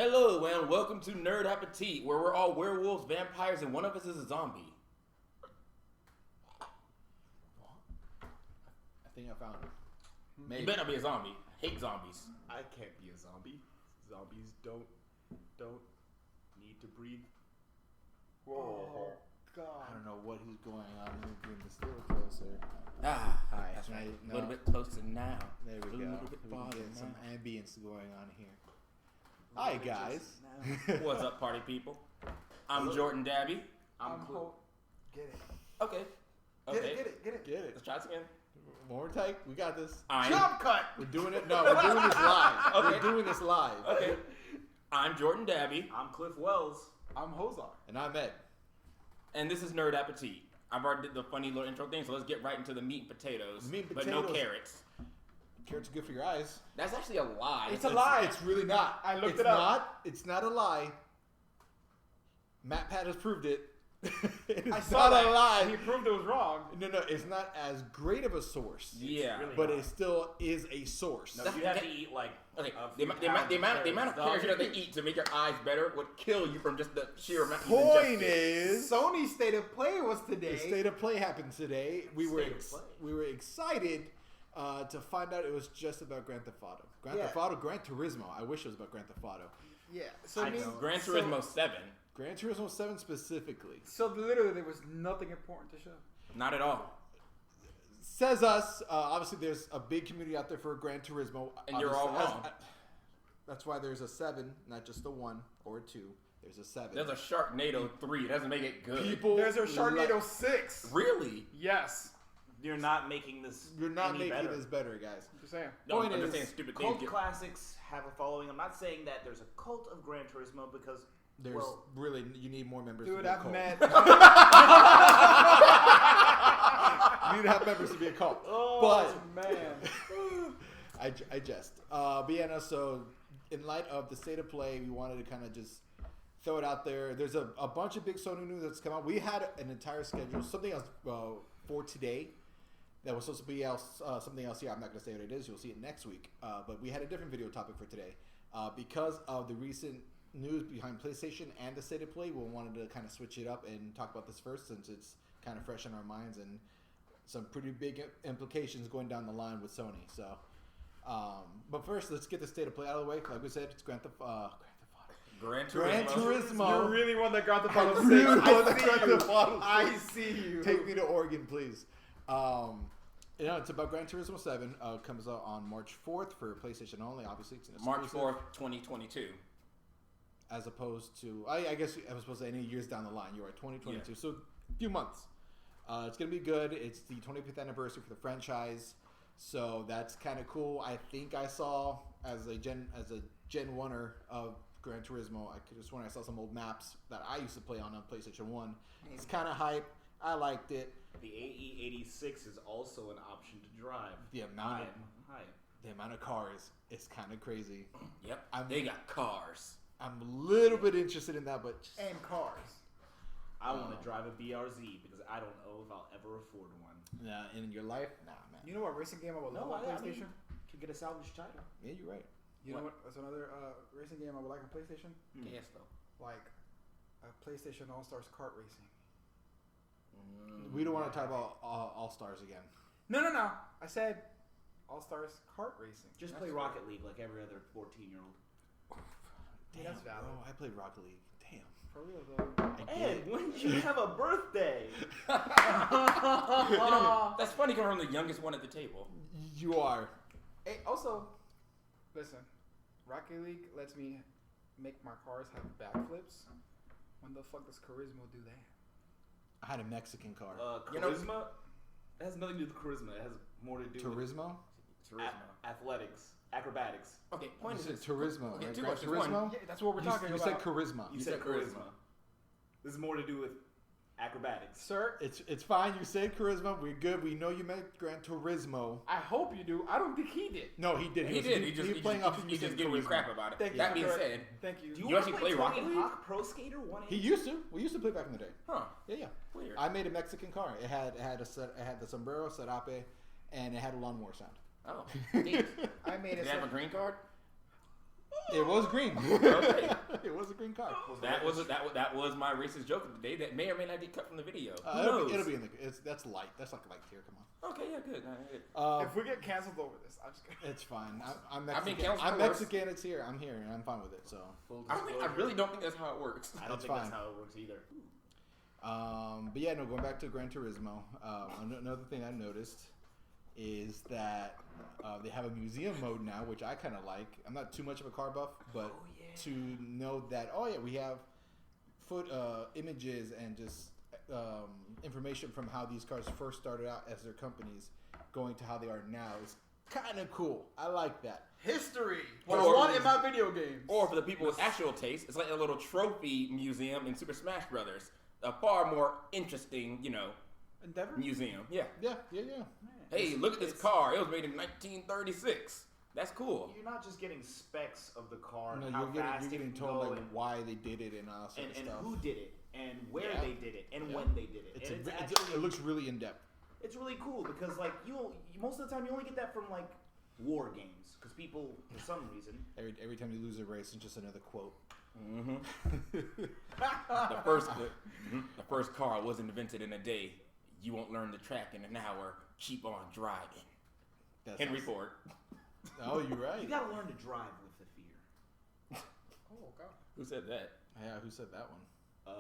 Hello and welcome to Nerd Appetit, where we're all werewolves, vampires, and one of us is a zombie. I think I found it. Maybe. You better not be a zombie. I hate zombies. I can't be a zombie. Zombies don't need to breathe. Whoa. Oh, God. I don't know what is going on. Let me bring this a little closer. Hi. That's right. No. A little bit closer now. There we go. A little bit farther get some now. ambience going on here. Hi, guys. What's up, party people? I'm Jordan Dabby. I'm cool. Get it. Okay. Get it. Let's try this again. More tight. We got this. Jump cut. We're doing it. No, we're doing this live. Okay. We're doing this live. Okay. I'm Jordan Dabby. I'm Cliff Wells. I'm Hozar. And I'm Ed. And this is Nerd Appetit. I've already did the funny little intro thing, so let's get right into the meat and potatoes. But no carrots. Carrots are good for your eyes. That's actually a lie. It's a lie. It's really not. I looked it up. It's not a lie. Matt Pat has proved it. I saw not that. a lie. He proved it was wrong. No, it's not as great of a source. Yeah. Really but not. it still is a source. No, you have to eat like Okay, a the few amount of carrots you have to eat to make your eyes better would kill you from just the sheer amount you Point ingested. is, Sony's state of play was today. the state of play happened today. We were excited to find out it was just about Grand Theft Auto. Gran Turismo. I wish it was about Grand Theft Auto. Yeah. So Gran Turismo 7. Gran Turismo 7 specifically. So literally, there was nothing important to show. Not at all. Says us. Obviously, there's a big community out there for Gran Turismo. And you're all wrong. That's why there's a 7, not just a 1 or a 2. There's a 7. There's a Sharknado 3. It doesn't make it good. There's a Sharknado 6. Really? Yes. You're not making this. You're not making better. this better, guys. Just saying. No, Point I'm just is, saying stupid Cult things. classics have a following. I'm not saying that there's a cult of Gran Turismo because There's really, you need more members. Dude, to be a I've cult. met. You need to have members to be a cult. Oh, man. I jest. But yeah, no, so in light of the state of play, we wanted to kind of just throw it out there. There's a bunch of big Sony news that's come out. We had an entire schedule, something else for today that was supposed to be something else here. I'm not going to say what it is. You'll see it next week. But we had a different video topic for today. Because of the recent news behind PlayStation and the state of play, we wanted to kind of switch it up and talk about this first since it's kind of fresh in our minds and some pretty big implications going down the line with Sony. So, but first, let's get the state of play out of the way. Like we said, it's Gran Turismo. You really want the Grand Theft Auto 6. Really want the Grand Theft Auto 6. I see you. Take me to Oregon, please. It's about Gran Turismo 7. Comes out on March 4th for PlayStation only. Obviously, it's an exclusive. March 4th, 2022. As opposed to, I guess, as opposed to any years down the line. You're right, 2022. Yeah. So, a few months. It's going to be good. It's the 25th anniversary for the franchise. So, that's kind of cool. I think I saw, as a Gen 1er of Gran Turismo, I could have sworn I saw some old maps that I used to play on PlayStation 1. It's kind of hype. I liked it. the AE86 is also an option to drive. The amount of cars is kind of crazy. Yep. They got cars. I'm a little bit interested in that, but And cars. I want to drive a BRZ because I don't know if I'll ever afford one. nah, in your life, nah, man. You know what racing game I would love on PlayStation? Could get a salvage title. Yeah, you're right. You know what? That's another racing game I would like on PlayStation. Yes, though. Like a PlayStation All Stars kart racing. We don't want to talk about All Stars again. No. I said All Stars kart racing. Just play Rocket League like every other 14-year-old. Yeah, that's valid. Bro, I played Rocket League. Damn. For real though. Ed, when did you have a birthday? That's funny coming from the youngest one at the table. You are. Hey, also, listen. Rocket League lets me make my cars have backflips. When the fuck does Charisma do that? I had a Mexican car. Charisma? It has nothing to do with charisma. It has more to do Turismo? with athletics, acrobatics. Okay, point You is said Turismo, Okay, right? two Gran questions. One, Turismo? Yeah, that's what we're talking You about. said charisma. You said charisma. This is more to do with acrobatics. Sir, It's fine. You said charisma. We're good. We know you meant Gran Turismo. I hope you do. I don't think he did. No, he did. He just giving you crap about it. Thank you. That being said, Thank you. Do You you actually actually play play Rocket Tony League? Hawk Pro Skater 1? He used to. We used to play back in the day. huh? Yeah. Weird. I made a Mexican car. It had the sombrero, serape, and it had a lawnmower sound. Oh, neat. I made Did it. they have a green card? It was green. Okay. It was a green car. That was my racist joke of the day that may or may not be cut from the video. Who It'll knows? be in the. That's light. That's like light here. Come on. Okay, yeah, good. All right. If we get canceled over this, I'm just kidding. It's fine. I'm I've been Mexican. canceled I'm for worse. Mexican. It's here. I'm here, and I'm fine with it. So. I really don't think that's how it works. I don't It's think fine. that's how it works either. But yeah, no. Going back to Gran Turismo. Another thing I noticed is that they have a museum mode now, which I kind of like. I'm not too much of a car buff, but to know that we have images and just information from how these cars first started out as their companies, going to how they are now is kind of cool. I like that. History. Or- There's one in my video games. Or for the people with actual taste, it's like a little trophy museum in Super Smash Brothers. A far more interesting, Endeavor? museum. Yeah. Yeah. Hey, look at this car. It was made in 1936. That's cool. You're not just getting specs of the car, No, and how fast you're getting it can told go, like and, why they did it and all that sort and, of and stuff. who did it, and where Yeah. they did it, and Yeah. when they did it. It looks really in depth. It's really cool because like most of the time you only get that from like war games because people for some reason Every time you lose a race, it's just another quote. Mm-hmm. The first car wasn't invented in a day. You won't learn the track in an hour. Keep on driving. Henry Ford. Oh, you're right. you gotta learn to drive with the fear. Oh, God. Who said that? Yeah, who said that one?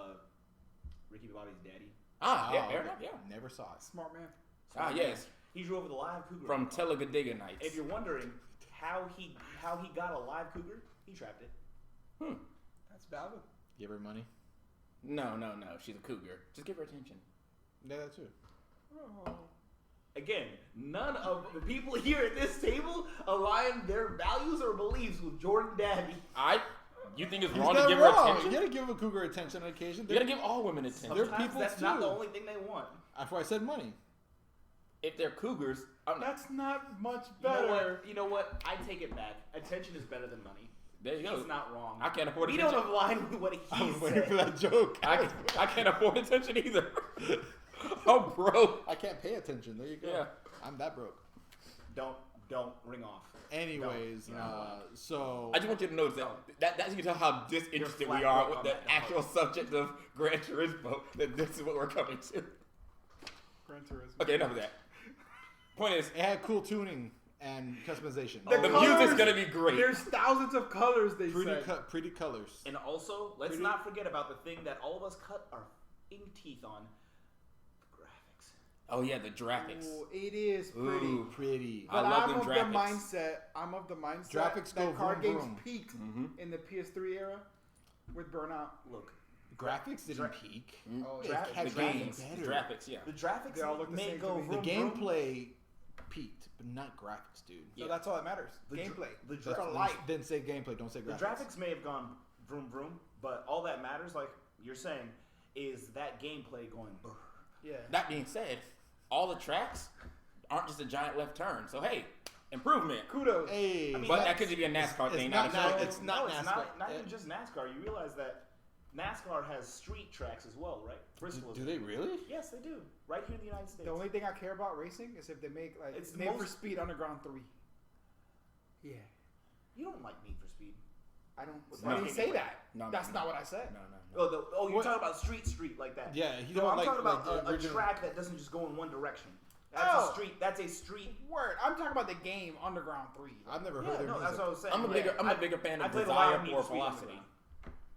Ricky Bobby's daddy. Yeah, fair enough, yeah. Never saw it. Smart man. Yes. He drove the live cougar From Talladega Nights. If you're wondering how he got a live cougar, he trapped it. That's valid. Give her money. No. She's a cougar. Just give her attention. Yeah, that too. Oh. Again, none of the people here at this table align their values or beliefs with Jordan Daddy. You think it's He's wrong to not give wrong. her attention? You gotta give a cougar attention on occasion. You gotta give all women attention. They're Sometimes people that's not too. the only thing they want. That's why I said money. If they're cougars, That's not much You know better. what? You know what? I take it back. Attention is better than money. there you go. He's not wrong. I can't afford We attention. don't align with what I he was waiting for said. that joke. I can't afford attention either. I'm broke. I can't pay attention. There you go. Yeah. I'm that broke. Don't ring off. Anyways, so I just want you to notice that you can tell how disinterested we flat are broke with on the that. actual subject of Gran Turismo. That this is what we're coming to. Gran Turismo. Okay, enough of that. Point is, it had cool tuning and customization. the music's gonna be great. There's thousands of colors, they Pretty, said. pretty colors. And also, let's Pretty- not forget about the thing that all of us cut our f***ing teeth on: the graphics. Oh yeah, the graphics. Ooh, it is pretty. Ooh. Pretty. I But love I'm them of graphics. I'm of the mindset Graphics go that car vroom, games vroom. peaked Mm-hmm. in the PS3 era with Burnout. Look, Graphics didn't peak. Oh, It Dra- had The graphics games, better. the graphics, yeah. the graphics They all look the may same go to me. The vroom, vroom. gameplay peaked, but not graphics, dude. So Yeah. that's all that matters. The dr- Gameplay. the It's dra- a light. Then say gameplay. Don't say The graphics. graphics may have gone vroom vroom, but all that matters, like you're saying, is that gameplay going brr. Yeah. That being said, all the tracks aren't just a giant left turn. So hey, improvement. Kudos. Hey, I mean, But that could just be a NASCAR it's thing. not- not a no, show. it's not It's NASCAR. not even just NASCAR. You realize that NASCAR has street tracks as well, right? Bristol. do they really? Yes, they do. Right here in the United States. The only thing I care about racing is if they make like It's the Need for most- Speed Underground 3. Yeah. You don't like Need for Speed. I don't. No. I didn't say that. No, That's no, not what I said. No. You're What? talking about street like that. Yeah, you No, don't I'm like, talking about like the a original. track that doesn't just go in one direction. That's Oh. a street. That's a street. Word. I'm talking about the game Underground 3. I've never Yeah, heard their no, music. that's what I was saying. I'm a Yeah. bigger fan I of played a lot Desire of Need or for Speed Velocity. Underground.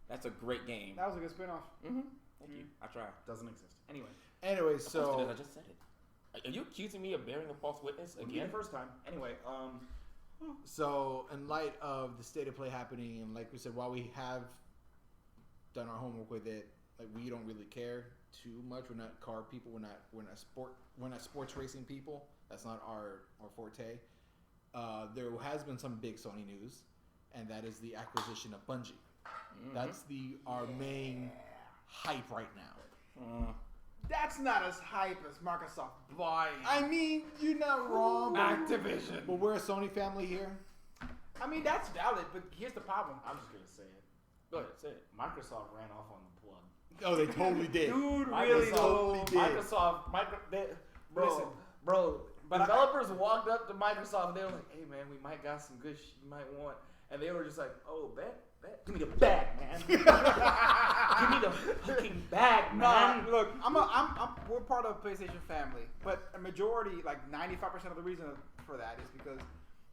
That's a great game. That was a good spin-off. Mm-hmm. Thank you. I tried. Doesn't exist. Anyway, Anyway, Of course it is, so I just said it. Are you accusing me of bearing a false witness wouldn't be the again? first time. Anyway, in light of the state of play happening, and like we said, while we have done our homework with it, like we don't really care too much. We're not car people. We're not sports racing people. That's not our forte. There has been some big Sony news, and that is the acquisition of Bungie. Mm-hmm. That's our main hype right now. That's not as hype as Microsoft buying I mean, you're not wrong. Activision. But we're a Sony family here. I mean, that's valid, but here's the problem. I'm just gonna say it. Go ahead, say it. Microsoft ran off on the plug. Oh, they totally did. Dude, Microsoft, really totally did. Listen, bro. but Developers walked up to Microsoft and they were like, "Hey man, we might got some good shit you might want." and they were just like, "Oh, bet, give me the bag, man. Give me the fucking bag, man." Nah, look, we're part of PlayStation family, but a majority, like 95% of the reason for that is because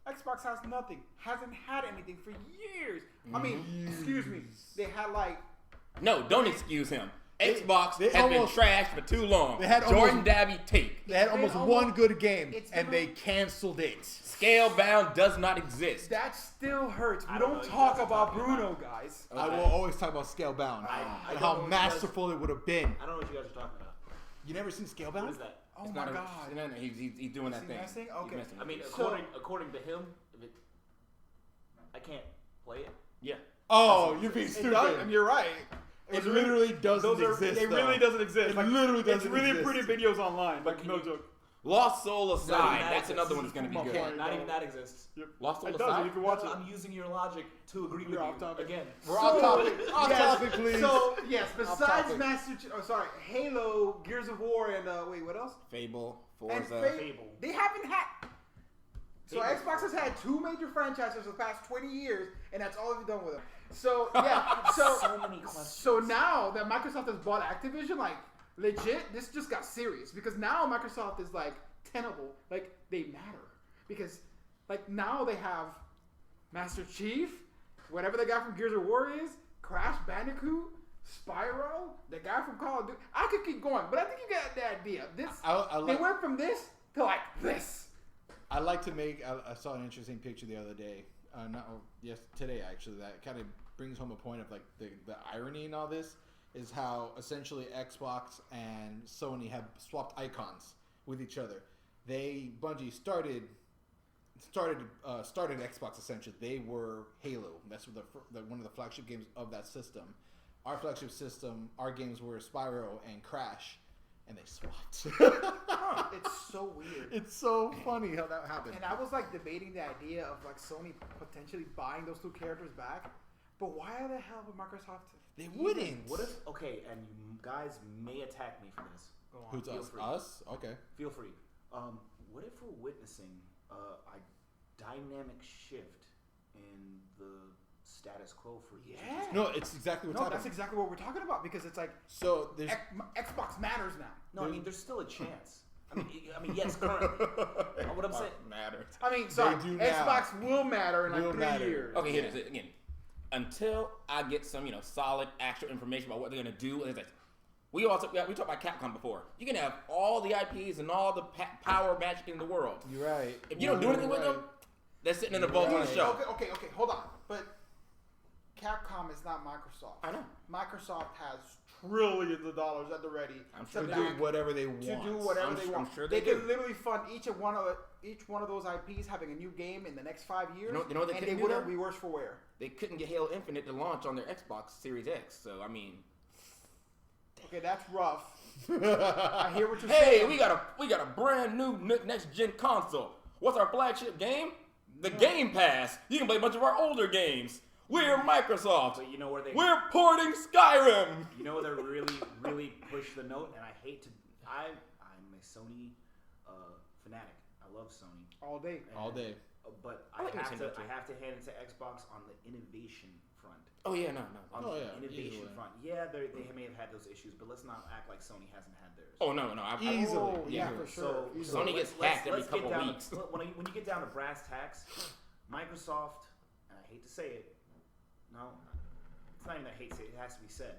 Xbox has nothing, hasn't had anything for years. I mean, excuse me, they had like. No, don't excuse him. Xbox they has been almost- trashed for too long. They had Jordan almost- Dabby take. They had almost one good game, it's and never- they canceled it. Scalebound does not exist. That still hurts. We I don't don't know what you talk guys are about talking Bruno, guys. I will always talk about Scalebound I and don't how know what you masterful it would have been. I don't know what you guys are talking about. You never seen Scalebound? What is that? Oh It's my not a- god. no, he's doing that Is he thing. messing? He's Okay. messing. I mean, So- according to him, I can't play it. Yeah. Oh, you're being It stupid. does, and you're right. It literally doesn't exist. It really though. doesn't exist. It Like, literally doesn't It's really exist. pretty videos online. But Like, can no you- joke. Lost Soul Aside. Not even that That's exists. another one that's going to be Come on, good. man. Not even that exists. Lost Soul It does. Aside. You can watch it. I'm using your logic to agree with You're you off topic. again. We're off topic. Off Yes. topic, please. So yes, besides topic. Halo, Gears of War, and wait, what else? Fable, And Forza. Fable. They haven't had. So Fable. Xbox has had 2 major franchises for the past 20 years, and that's all they've done with them. So yeah, So many questions. So now that Microsoft has bought Activision, like legit, this just got serious because now Microsoft is like tenable, like they matter because like now they have Master Chief, whatever the guy from Gears of War is, Crash Bandicoot, Spyro, the guy from Call of Duty. I could keep going, but I think you got the idea. This they went from this to like this. I like to make. I saw an interesting picture the other day. Today actually. That kind of brings home a point of like the irony in all this is how essentially Xbox and Sony have swapped icons with each other. Bungie started Xbox essentially. They were Halo. That's one of the flagship games of that system. Our flagship system, our games were Spyro and Crash, and they swapped. It's so weird. It's so funny how that happened. And I was like debating the idea of like Sony potentially buying those 2 characters back, but why the hell would Microsoft? They wouldn't. What if? Okay, and you guys may attack me for this. Go on. Who's Feel us? free. Us? Okay. Feel free. What if we're witnessing a dynamic shift in the status quo for each of Yeah. these? No, it's exactly what's No, happening. that's exactly what we're talking about because it's like So there's Xbox matters now. No, I mean there's still a chance. I mean yes, currently. What I'm saying. Matters. I mean, sorry, do now. Xbox will matter in like Will 3 matter. years. Okay, here it is again. Until I get some, solid actual information about what they're gonna do, and it's like we talked about Capcom before. You can have all the IPs and all the power magic in the world. you're right. If you don't do anything with them, they're sitting in the vault on the Right. shelf. Okay, hold on. But Capcom is not Microsoft. I know. Microsoft has trillions of dollars at the ready I'm to sure To they do back- whatever they want. to do whatever I'm they sure- want. I'm sure they they can do. literally fund each one of those IPs having a new game in the next 5 years. You know what they and couldn't they do, wouldn't though? be worse for wear. They couldn't get Halo Infinite to launch on their Xbox Series X. So I mean, Okay, that's rough. I hear what you're hey, saying. we got a brand new next gen console. What's our flagship game? The Game Pass. You can play a bunch of our older games. We're Microsoft. But you know where they We're porting Skyrim. You know where they really push the note, and I hate to. I'm a Sony fanatic. I love Sony. all day. And- All day. But I like I have Nintendo to too. hand it to Xbox on the innovation front. Oh yeah, no. On Oh, the yeah, innovation easily. front. Yeah, they may have had those issues, but let's not act like Sony hasn't had theirs. Oh no. Easily. Oh, yeah, Easily. for sure. So Easily. Sony gets let's- hacked every let's get couple down to- weeks. when you get down to brass tacks, Microsoft, and I hate to say it, no, it's not even that I hate to say it, it has to be said.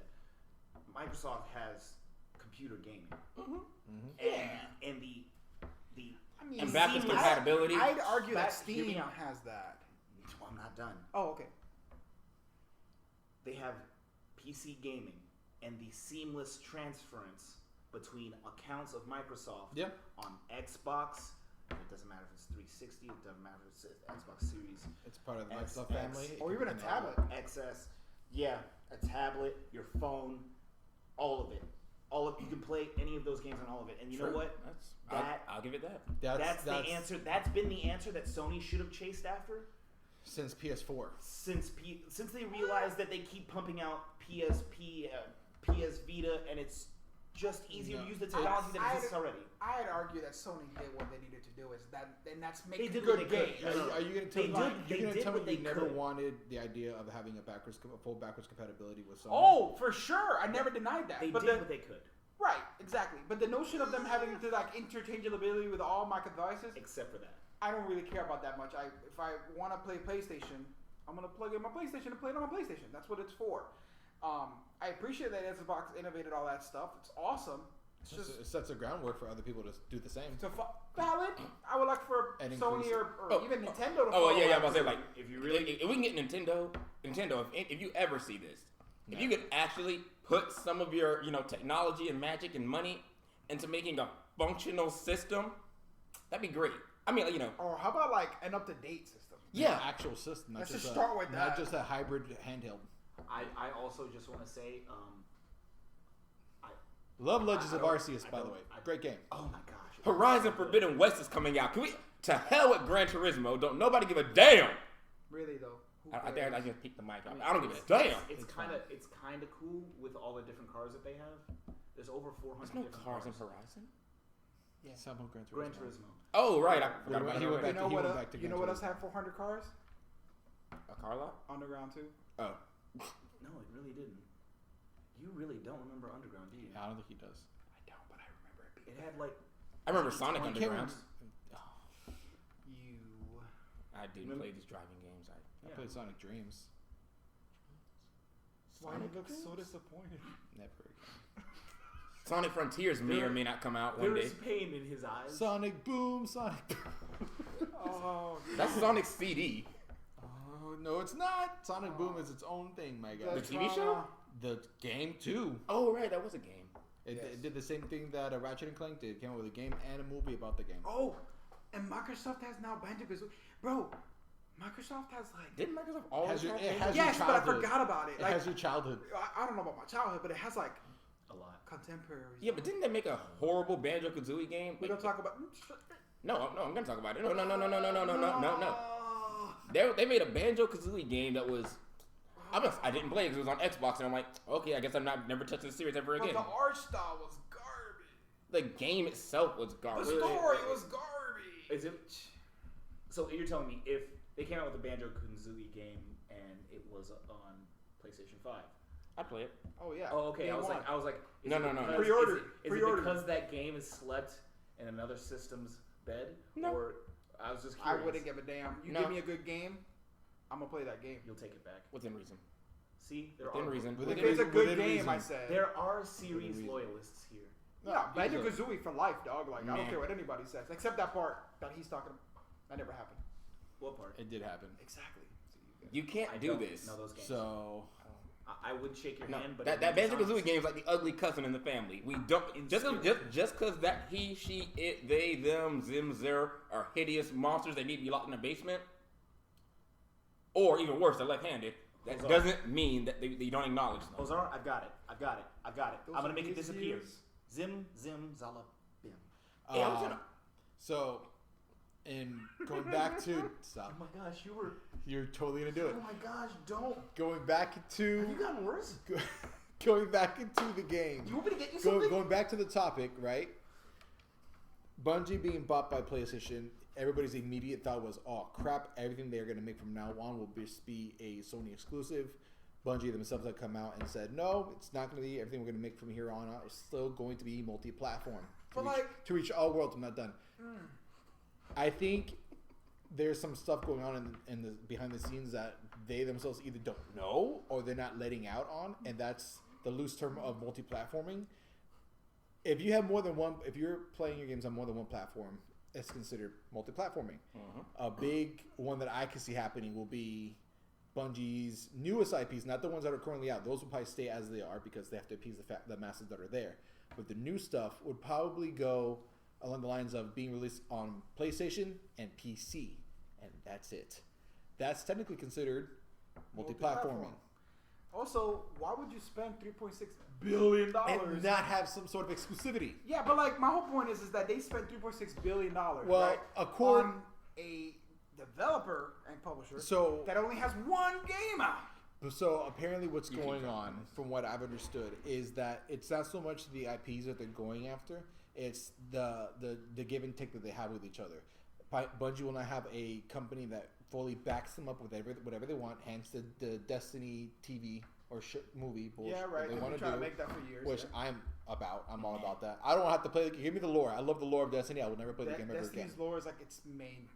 Microsoft has computer gaming. And the I mean, And backwards seamless- compatibility. I'd argue that Hear me Steam out. has that. Well, I'm not done. Oh, okay. They have PC gaming and the seamless transference between accounts of Microsoft Yeah. on Xbox. It doesn't matter if it's 360. It doesn't matter if it's Xbox Series. It's part of the X, Microsoft X, family. or even a tablet. XS. Yeah, a tablet, your phone, all of it. You can play any of those games on all of it. And you know what? I'll give it that. That's the answer. That's been the answer that Sony should have chased after Since PS4. since they realized that they keep pumping out PSP, PS Vita, and it's just easier to No. use the technology that exists already. I'd argue that Sony did what they needed to do. Is that, and that's make They a did good what they could. game. No, no, no. Are you going to tell They me? did- they You're going to did tell what me they you never could. wanted the idea of having a full backwards compatibility with Sony? Oh, for sure. I never denied that. They but did what they could, right, exactly. But the notion of them having to like interchangeability with all my devices, except for that. I don't really care about that much. If I want to play PlayStation, I'm gonna plug in my PlayStation and play it on my PlayStation. That's what it's for. I appreciate that Xbox innovated all that stuff. It's awesome. It's just It sets a groundwork for other people to do the same. valid. I would like for And Sony increase or even Nintendo to Oh follow yeah, that I'm about to say too. like If you really- if we can get Nintendo, if you ever see this, if you could actually put some of your technology and magic and money into making a functional system, that'd be great. I mean, Or how about like an up-to-date system? yeah. An actual system. Not Let's just just start with Not that. just a hybrid handheld. I also just want to say, Love Legends I of don't- Arceus, I by the don't- way. I- Great game. oh my gosh, Horizon Forbidden West is coming out. Can we? To hell with Gran Turismo. Don't nobody give a damn. Really though. Who I think cares? I just picked the mic up. I don't give a damn. It's It's kind of cool with all the different cars that they have. There's over 400 There's no different cars in cars. Horizon. Yeah. Some Gran Turismo. Gran Turismo. Oh right, I forgot about He that. went already. back You know he what? went back to You Gran know what else Turismo. had 400 cars? A car lot? Underground 2. Oh, No, it really didn't. You really don't remember Underground, do you? I don't think he does. I don't, but I remember it. It had like I remember Sonic I can't Underground. You. I didn't play these driving games. I played Sonic Dreams. Why you look so disappointed? Never again. Sonic Frontiers may or may not come out one there day. is pain in his eyes. Sonic Boom, Sonic Boom. Oh, That's Sonic's CD. Oh, no, it's not. Sonic Boom is its own thing, my guy. The TV show? The game, too. Oh right, that was a game. It did the same thing that Ratchet and Clank did. It came out with a game and a movie about the game. Oh, and Microsoft has now Banjo-Kazooie. Bro, Microsoft has like. Didn't Microsoft always have it games? has Yes, your but I childhood. forgot about it. It Like, has your childhood. I don't know about my childhood, but it has like A lot. contemporary. Yeah, but didn't they make a horrible Banjo Kazooie game? We don't talk about. No, I'm gonna talk about it. No. They made a Banjo Kazooie game that was. I didn't play it because it was on Xbox, and I'm like, okay, I guess I'm not never touching the series ever But again. the art style was garbage. The game itself was The garbage. story was garbage. Is it? So you're telling me if they came out with a Banjo Kazooie game and it was on PlayStation 5? I play it. Oh yeah. Oh, okay. Day I was one. like, is No, it no, no. because- Pre-order. Is it Pre-order. because that game is slept in another system's bed? No. Or I was just I curious. wouldn't give a damn. You No. give me a good game, I'm gonna play that game. You'll take it back. Within reason. See, there Within are reason. Within If it's a good within game, reason. I said. there are series reason. loyalists here. Yeah, Banjo easily. Kazooie for life, dog. Like I Man. don't care what anybody says, except that part that he's talking about. That never happened. What part? It did happen. Exactly. You can't I do don't this. know those games. So, I would shake your No, hand, but that it would be Banjo Kazooie dishonest. game is like the ugly cousin in the family. We don't In just spirit. because that he, she, it, they, them, zim, zer are hideous monsters that need to be locked in a basement, or even worse, they're left-handed. That Ozark. doesn't mean that they don't acknowledge them. Ozar, I've got it. Those I'm gonna are make it his disappear. years. Zim, zim, zala, bim. Yeah, I'm trying so, in going back to Oh stop, my gosh, you were. you're totally gonna do it. Oh my gosh, don't. Going back Have to you gotten worse? going back into the game. You want me to get you something? Going back to the topic, right? Bungie being bought by PlayStation, everybody's immediate thought was, "Oh crap! Everything they're going to make from now on will just be a Sony exclusive." Bungie themselves have come out and said, "No, it's not going to be. Everything we're going to make from here on out is still going to be multi-platform But to reach all worlds." I'm not done. I think there's some stuff going on in the behind the scenes that they themselves either don't know or they're not letting out on, and that's the loose term of multi-platforming. If you have more than one, if you're playing your games on more than one platform, it's considered multi-platforming. A big one that I can see happening will be Bungie's newest IPs, not the ones that are currently out. Those will probably stay as they are because they have to appease the masses that are there. But the new stuff would probably go along the lines of being released on PlayStation and PC, and that's it. That's technically considered multi-platforming. Also, why would you spend $3.6 billion? And not have some sort of exclusivity. Yeah, but like my whole point is that they spent $3.6 billion. Well, right, according- on a developer and publisher So that only has one game out. So apparently, what's You keep going track on, of this. from what I've understood, is that it's not so much the IPs that they're going after; it's the give and take that they have with each other. Bungie will not have a company that fully backs them up with whatever they want. Hence the Destiny TV or movie bullshit Yeah, right. they They've want been to trying do, to make that for years. which yeah. I'm all about that. I don't have to play. Give me the lore. I love the lore of Destiny. I will never play the game ever again. Destiny's lore is like its main.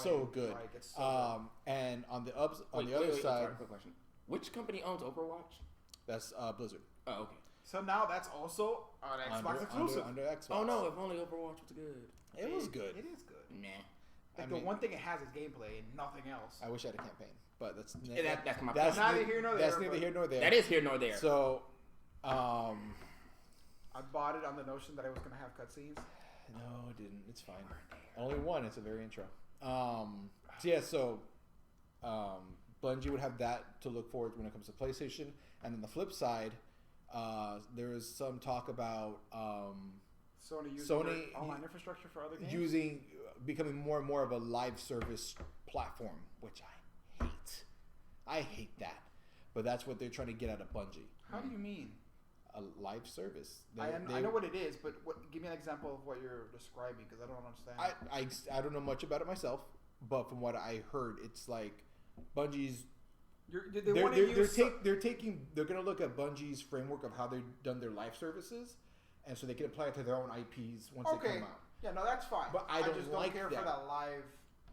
So good. Like, it's so And on the other Wait, side, sorry, quick question. Which company owns Overwatch? that's Blizzard. Oh, okay. good. So now that's also an Xbox exclusive. Under Xbox. Oh no, if only Overwatch was good. It was good. It is good. Nah. Like I mean- the one thing it has is gameplay and nothing else. I wish I had a campaign, but that's That's my that's point. Neither here nor That's there, neither but- here nor there. That is here nor there. So, I bought it on the notion that it was gonna have cutscenes. no, it didn't. It's fine. Only one. It's a very intro. Bungie would have that to look forward to when it comes to PlayStation, and then the flip side, there is some talk about Sony using Sony their online infrastructure for other games. becoming more and more of a live service platform, which I hate that, but that's what they're trying to get out of Bungie. How do you mean? A live service. I know what it is, but give me an example of what you're describing because I don't understand. I don't know much about it myself, but from what I heard, it's like Bungie's. They want to use. They're gonna look at Bungie's framework of how they've done their live services, and so they can apply it to their own IPs once they Okay. come out. Yeah, no, that's fine. But I don't just like don't care that. for that live.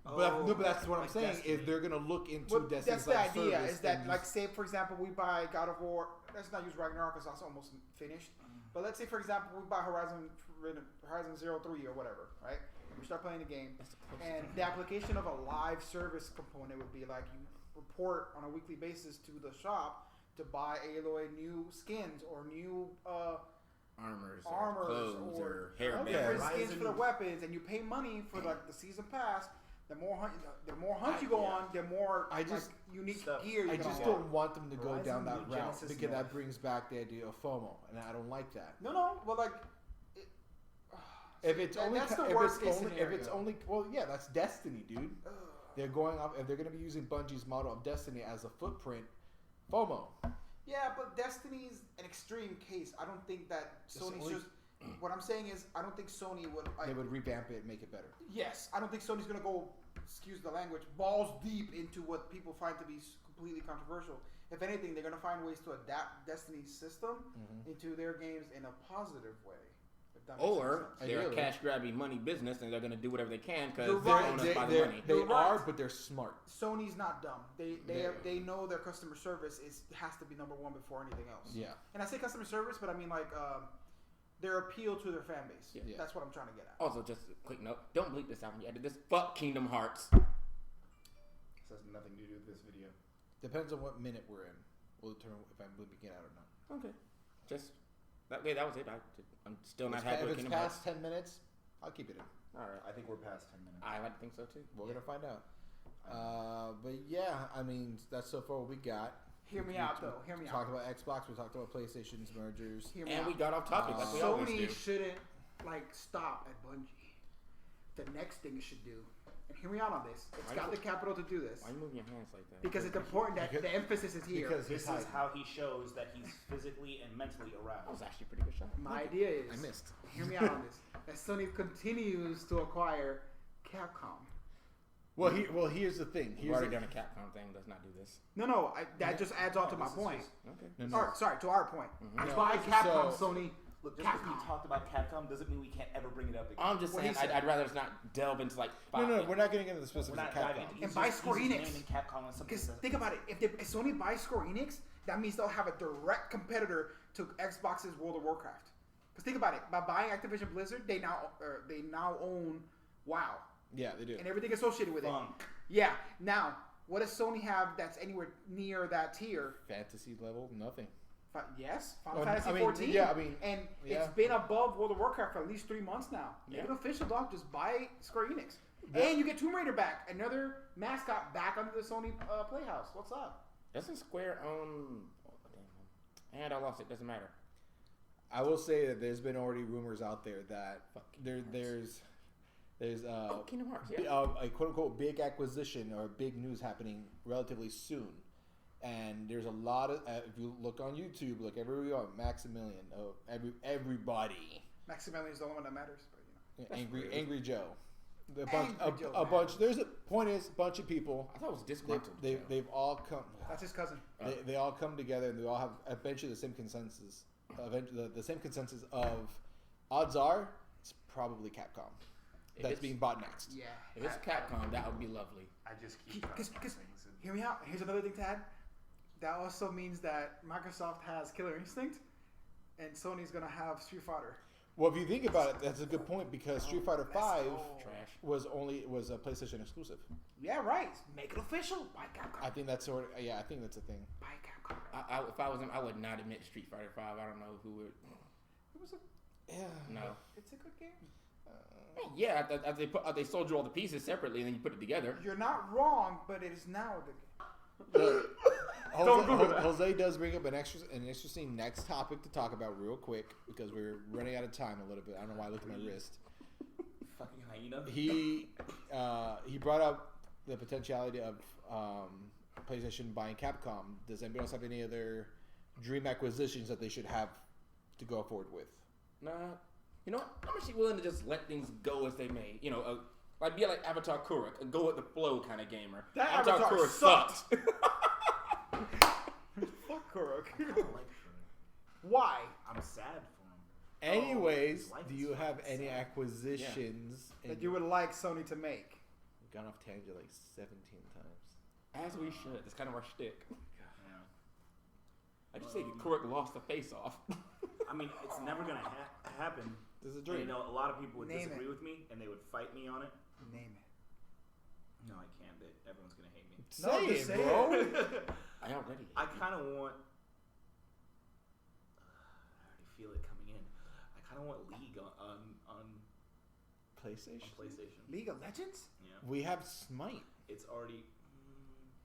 But that's what I'm like saying Destiny. is they're gonna look into Well, Destiny's that's the live idea. service Is that and like just- say for example we buy God of War. Let's not use Ragnarok because that's almost finished. But let's say for example we buy Horizon 0 or whatever, right? We start playing the game, and the application of a live service component would be like you report on a weekly basis to the shop to buy Aloy new skins or new Armors armors clothes or or hair Okay. different bands. skins for the weapons, and you pay money for like the season pass. The more hunt you go on, the more unique Stuff. gear you I can just unlock. don't want them to go down that Horizon, route Genesis, because that North. brings back the idea of FOMO, and I don't like that. No, but like, If it's only, that's the if worst it's case only, if it's scenario. only, well, yeah, that's Destiny, dude. They're going off. If they're going to be using Bungie's model of Destiny as a footprint, FOMO. yeah, but Destiny's an extreme case. I don't think that Sony's only- just. What I'm saying is, I don't think Sony would. They would revamp it and make it better. Yes, I don't think Sony's gonna go. Excuse the language. Balls deep into what people find to be completely controversial. If anything, they're gonna find ways to adapt Destiny's system into their games in a positive way. If that makes Or sense. they're a Ideally. cash grabbing money business and they're going to do whatever they can because You're they're right. owned us by the They money. You're are, right. but they're smart. Sony's not dumb. They- They know their customer service has to be number one before anything else. Yeah. And I say customer service, but I mean like their appeal to their fan base. Yeah. That's what I'm trying to get at. Also, just a quick note: don't bleep this out when you edit this. Fuck Kingdom Hearts. This has nothing to do with this video. Depends on what minute we're in. We'll determine if I'm bleeping it out or not. Okay, just that was it. I'm still not If happy with it's Kingdom past Hearts. 10 minutes, I'll keep it in. All right, I think we're past 10 minutes. I like to think so too. We're gonna find out. But yeah, I mean that's so far what we got. Hear me out though. Hear me We out. talked about Xbox. We talked about PlayStation's mergers. Hear me And out. we got off topic like we always Sony do. shouldn't like stop at Bungie. The next thing it should do, and hear me out on this. It's Why got you- the capital to do this Why are you moving your hands like that? because it's important that Because- the emphasis is here. because This It's is how he shows that he's physically and mentally that was aroused. actually a pretty good shot. My idea is I missed. Hear me out on this. That Sony continues to acquire Capcom. Well, here's the thing. We've Here's already the, done a Capcom thing. Let's not do this. No, that just adds on to my This is point. just- Okay. no, no. Or, sorry, to our point. No, Buy Capcom, so- Sony. Look, just because we Capcom. talked about Capcom doesn't mean we can't ever bring it up again. I'm just What saying, he said. I'd rather just not delve into like. No, we're not getting into the We're specifics not of diving Capcom. into And buy Square Enix. naming Capcom on something. Because that's- think about it. If Sony buys Square Enix, that means they'll have a direct competitor to Xbox's World of Warcraft. Because think about it. By buying Activision Blizzard, they now own WoW Yeah, they do. and everything associated with it. Funk. Yeah. Now, what does Sony have that's anywhere near that tier? Fantasy level, nothing. Yes, Final Oh, Fantasy I mean, 14. yeah, I mean, and yeah. it's been above World of Warcraft for at least 3 months now. Make Yeah. it official, dog. Just buy Square Enix, Yeah. and you get Tomb Raider back, another mascot back under the Sony Playhouse. What's up? Doesn't Square own? Oh, damn. And I lost it. Doesn't matter. I will say that there's been already rumors out there that Fuck Kingdom Hearts. there's Oh, Kingdom Hearts. a Yeah. quote unquote big acquisition or big news happening relatively soon, And there's a lot of if you look on YouTube, look everywhere, Maximilian, everybody, Maximilian's the only one that matters. But, Angry Joe, Joe, bunch. There's a point is a bunch of people. I thought it was disgruntled. They've all come. that's his cousin. They all come together and they all have eventually the same consensus. The same consensus of odds are it's probably Capcom that's being bought next. Yeah. If it's Capcom, that would be lovely. I just keep trying to Because things and- hear me out. Here's another thing to add. That also means that Microsoft has Killer Instinct, and Sony's gonna have Street Fighter. Well, if you think about it, that's a good point because Street Fighter V Trash. was a PlayStation exclusive. Yeah, right. Make it official. Buy Capcom. I think that's I think that's a thing. Buy Capcom. If I was him, I would not admit Street Fighter 5. I don't know who would. It was a. Yeah. No. It's a good game. Yeah, they sold you all the pieces separately, and then you put it together. You're not wrong, but it is now the game. Jose does bring up an interesting next topic to talk about real quick because we're running out of time a little bit. I don't know why I looked at my wrist. Fucking hyena. He brought up the potentiality of PlayStation buying Capcom. Does anybody else have any other dream acquisitions that they should have to go forward with? Nah. You know what? I'm actually willing to just let things go as they may. You know, like be like Avatar Kuruk, a go with the flow kind of gamer. That Avatar Kuruk sucked. Fuck Kuruk. I don't like Kuruk. Why? I'm sad for him. Anyways, life do is you have fucking any sad. acquisitions? That you would like Sony to make? We've gone off tangent like 17 times. As we should. That's kind of our shtick. Yeah. I just say Kuruk lost the face off. I mean, it's never gonna happen. This is a And, dream. you know, a lot of people would Name disagree it. with me, and they would fight me on it. Name it. No, I can't. Everyone's gonna hate me. Say just it, say bro. I already. I kind of want. I already feel it coming in. I kind of want League on PlayStation. PlayStation. League of Legends? Yeah, We have Smite. it's already.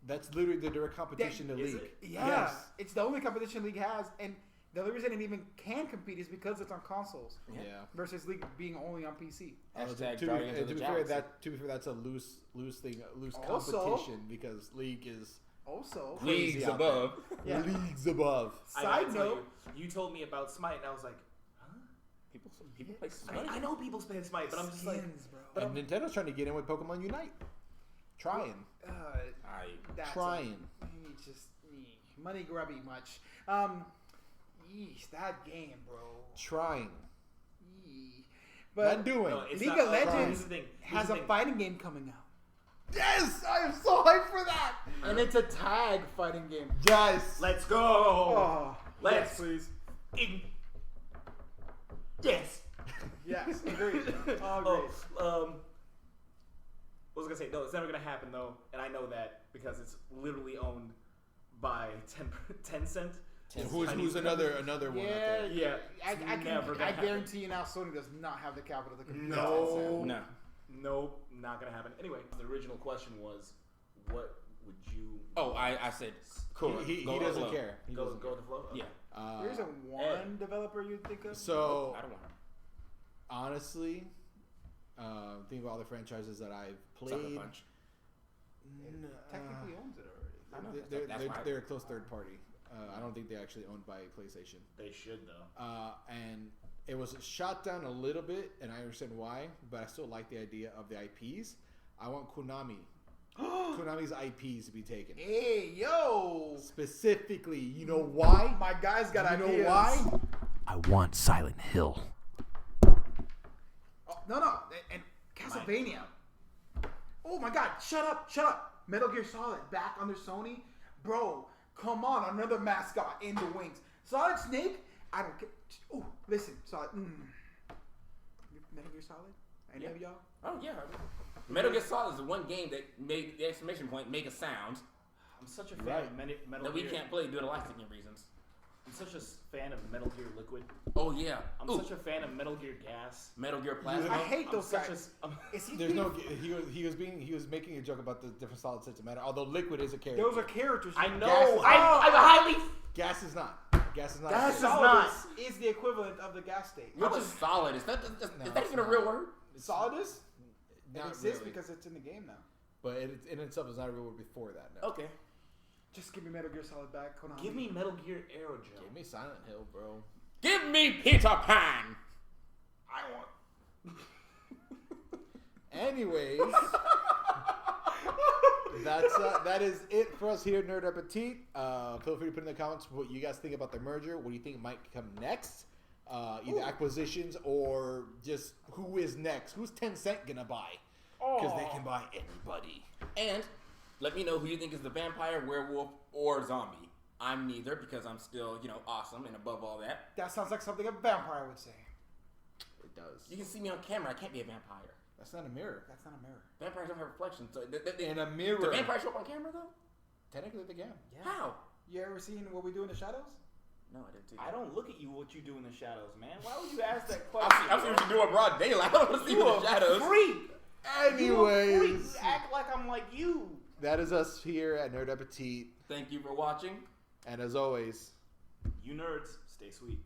That's literally the direct competition to is League. it? Yeah. Yes. It's the only competition League has, and the only reason it even can compete is because it's on consoles Yeah. versus League being only on PC. Hashtag to Guardians of the be fair, Galaxy. that's a loose thing, a loose Also- competition because League is Also, League- Leagues out above. Yeah. leagues above. I gotta side tell note, you told me about Smite, and I was like, huh? People play Smite. I know people play Smite, but I'm just like, skins, bro. but And Nintendo's trying to get in with Pokemon Unite. Trying. That's Trying. just money grubby much. Yeesh, that game, bro. Trying. Yee. But Not doing. no, it's League not, of Legends here's the thing. has a fighting game coming out, Yes! I am so hyped for that! and it's a tag fighting game. Yes! Let's go. Oh, Let's yes, please. Yes. Yes, agreed. Agreed. What was I gonna say? No, it's never gonna happen though, and I know that because it's literally owned by Tencent. Who's another one out there? Yeah, I it's never gonna happen. guarantee you now, Sony does not have the capital to compete. No. No. Nope, not gonna happen. Anyway, the original question was, what would you? Oh, I said Kuruk. He Go with the doesn't flow. care. He Go doesn't with the flow. Yeah. care. There isn't one developer you'd think of. So I don't want her. honestly, think about all the franchises that I've Sucker played. Punch. Technically owns it already. I know. They're, why. they're a close third party. I don't think they're actually owned by PlayStation. They should though. And it was shot down a little bit, and I understand why, but I still like the idea of the IPs. I want Konami's IPs to be taken. Hey, yo! Specifically, you know why? My guy's got You ideas. know why? I want Silent Hill. Oh, no, and Castlevania. Oh my God! Shut up! Metal Gear Solid back under Sony, bro. Come on, another mascot in the wings. Solid Snake. I don't care. Oh, listen, Solid. Metal Gear Solid. Any of y'all? Oh yeah. Metal Gear Solid is the one game that made the exclamation point make a sound I'm such a fan Right. of Metal that we Gear. can't play due to licensing reasons. I'm such a fan of Metal Gear Liquid. Oh yeah. I'm Ooh, such a fan of Metal Gear Gas. Metal Gear Plasma. I hate I'm those such guys. Is he There's being- no. He was making a joke about the different solid states of matter. Although Liquid is a character. Those are characters. I know. Gas is- I'm highly. Gas is not. Gas is not. Gas a is character. not. Is the equivalent of the gas state. Which is solid? Is that No, is that it's even a not. real word? Solid is? It Not exists really. because it's in the game now. But it in itself is not a real word before that. No. Okay. Just give me Metal Gear Solid back. Konami. Give me Metal Gear Aerogel. Give me Silent Hill, bro. Give me Peter Pan. I want. Anyways, that is it for us here at Nerd Appetit. Feel free to put in the comments what you guys think about the merger. What do you think might come next? Either acquisitions or just who is next? Who's Tencent gonna buy? Because they can buy anybody. And let me know who you think is the vampire, werewolf, or zombie. I'm neither because I'm still, awesome and above all that. That sounds like something a vampire would say. It does. You can see me on camera. I can't be a vampire. That's not a mirror. That's not a mirror. Vampires don't have reflections. So In a mirror. Do vampires show up on camera though? Technically, they can. Yeah. How? You ever seen What We Do in the Shadows? No, I didn't see I that. don't look at you what you do in the shadows, man. Why would you ask that question? I've seen what you do in broad daylight. I don't want to see You you in the shadows. a freak. You a freak. Anyways, You act like I'm like you. that is us here at Nerd Appetit. Thank you for watching. And as always, You nerds, stay sweet.